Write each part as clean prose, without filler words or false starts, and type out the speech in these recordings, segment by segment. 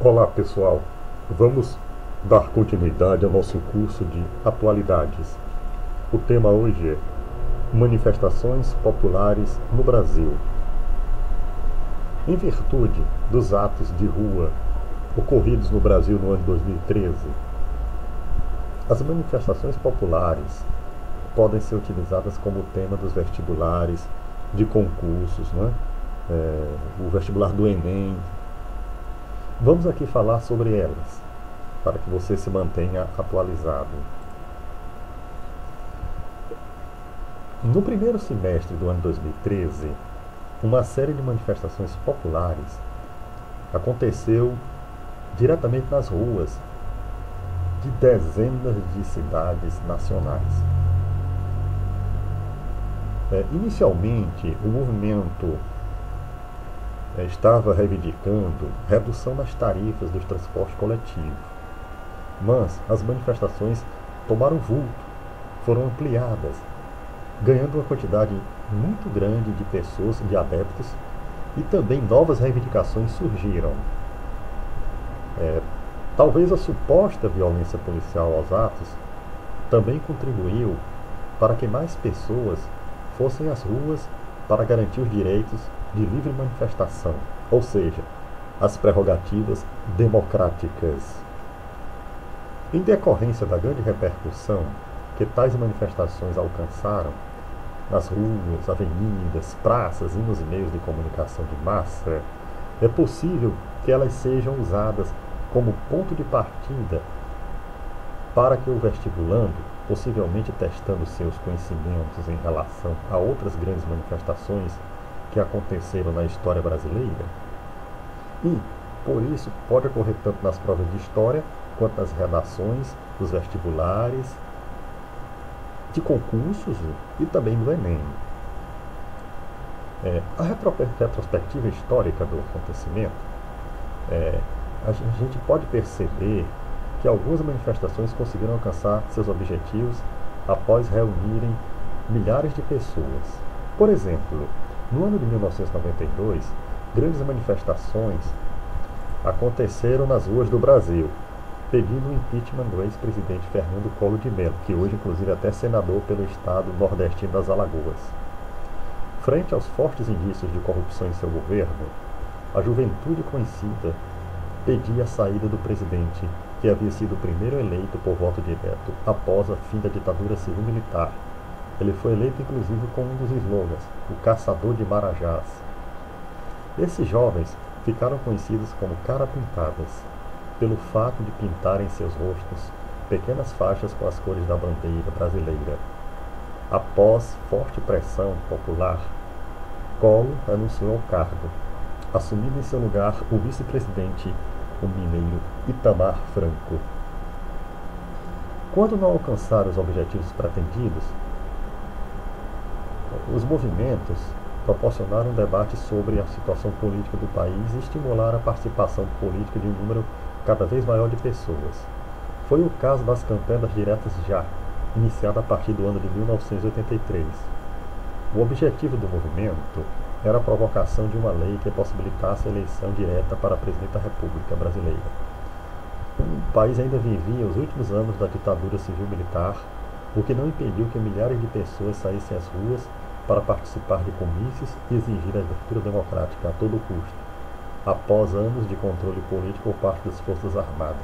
Olá pessoal, vamos dar continuidade ao nosso curso de atualidades. O tema hoje é manifestações populares no Brasil. Em virtude dos atos de rua ocorridos no Brasil no ano 2013, as manifestações populares podem ser utilizadas como tema dos vestibulares, de concursos, não é? O vestibular do Enem. Vamos aqui falar sobre elas, para que você se mantenha atualizado. No primeiro semestre do ano 2013, uma série de manifestações populares aconteceu diretamente nas ruas de dezenas de cidades nacionais. Inicialmente, o movimento estava reivindicando redução nas tarifas dos transportes coletivos, mas as manifestações tomaram vulto, foram ampliadas, ganhando uma quantidade muito grande de pessoas, de adeptos, e também novas reivindicações surgiram. Talvez a suposta violência policial aos atos também contribuiu para que mais pessoas fossem às ruas para garantir os direitos de livre manifestação, ou seja, as prerrogativas democráticas. Em decorrência da grande repercussão que tais manifestações alcançaram nas ruas, avenidas, praças e nos meios de comunicação de massa, é possível que elas sejam usadas como ponto de partida para que o vestibulando, possivelmente testando seus conhecimentos em relação a outras grandes manifestações que aconteceram na história brasileira, e, por isso, pode ocorrer tanto nas provas de história, quanto nas redações, dos vestibulares, de concursos e também do Enem. A retrospectiva histórica do acontecimento, a gente pode perceber que algumas manifestações conseguiram alcançar seus objetivos após reunirem milhares de pessoas. Por exemplo, no ano de 1992, grandes manifestações aconteceram nas ruas do Brasil, pedindo o impeachment do ex-presidente Fernando Collor de Mello, que hoje inclusive é até senador pelo estado nordestino das Alagoas. Frente aos fortes indícios de corrupção em seu governo, a juventude conhecida pedia a saída do presidente, que havia sido o primeiro eleito por voto direto após a fim da ditadura civil-militar. Ele foi eleito inclusive com um dos slogans, o caçador de marajás. Esses jovens ficaram conhecidos como cara-pintadas, pelo fato de pintarem em seus rostos pequenas faixas com as cores da bandeira brasileira. Após forte pressão popular, Collor renunciou ao cargo, assumindo em seu lugar o vice-presidente, o mineiro Itamar Franco. Quando não alcançaram os objetivos pretendidos, os movimentos proporcionaram um debate sobre a situação política do país e estimularam a participação política de um número cada vez maior de pessoas. Foi o caso das campanhas diretas já, iniciada a partir do ano de 1983. O objetivo do movimento era a provocação de uma lei que possibilitasse a eleição direta para presidente da República Brasileira. O país ainda vivia os últimos anos da ditadura civil-militar, o que não impediu que milhares de pessoas saíssem às ruas para participar de comícios e exigir a abertura democrática a todo custo, após anos de controle político por parte das Forças Armadas.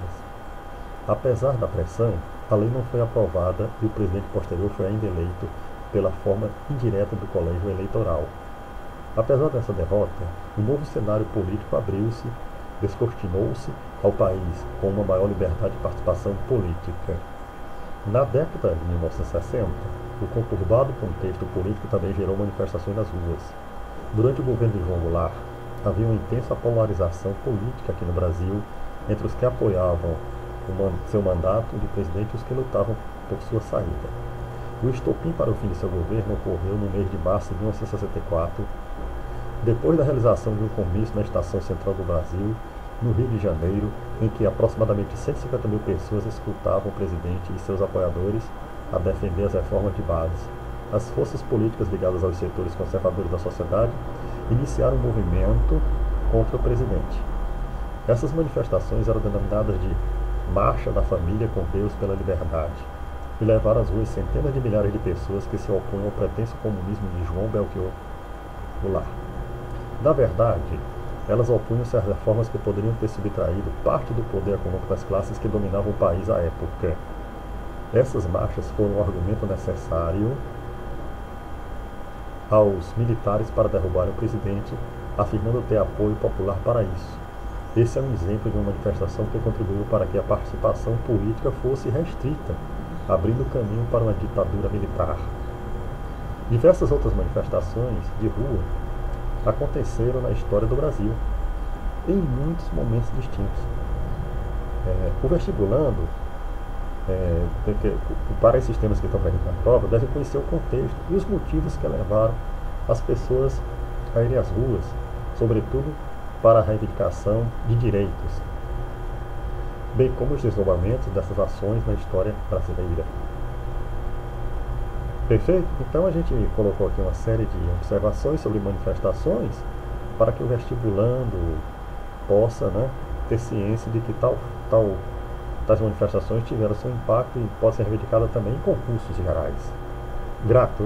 Apesar da pressão, a lei não foi aprovada e o presidente posterior foi ainda eleito pela forma indireta do colégio eleitoral. Apesar dessa derrota, um novo cenário político abriu-se, descortinou-se ao país com uma maior liberdade de participação política. Na década de 1960, o conturbado contexto político também gerou manifestações nas ruas. Durante o governo de João Goulart, havia uma intensa polarização política aqui no Brasil entre os que apoiavam seu mandato de presidente e os que lutavam por sua saída. O estopim para o fim de seu governo ocorreu no mês de março de 1964, depois da realização de um comício na Estação Central do Brasil, no Rio de Janeiro, em que aproximadamente 150 mil pessoas escutavam o presidente e seus apoiadores a defender as reformas de base. As forças políticas ligadas aos setores conservadores da sociedade iniciaram um movimento contra o presidente. Essas manifestações eram denominadas de Marcha da Família com Deus pela Liberdade e levaram às ruas centenas de milhares de pessoas que se opunham ao pretenso comunismo de João Belchior Goulart. Na verdade, elas opunham-se às reformas que poderiam ter subtraído parte do poder econômico das classes que dominavam o país à época. Essas marchas foram um argumento necessário aos militares para derrubarem o presidente, afirmando ter apoio popular para isso. Esse é um exemplo de uma manifestação que contribuiu para que a participação política fosse restrita, abrindo caminho para uma ditadura militar. Diversas outras manifestações de rua aconteceram na história do Brasil, em muitos momentos distintos. O vestibulando, para esses temas que estão presentes na prova, deve conhecer o contexto e os motivos que levaram as pessoas a irem às ruas, sobretudo para a reivindicação de direitos, bem como os desdobramentos dessas ações na história brasileira. Perfeito? Então a gente colocou aqui uma série de observações sobre manifestações para que o vestibulando possa, ter ciência de que tais manifestações tiveram seu impacto e pode ser reivindicada também em concursos gerais. Grato.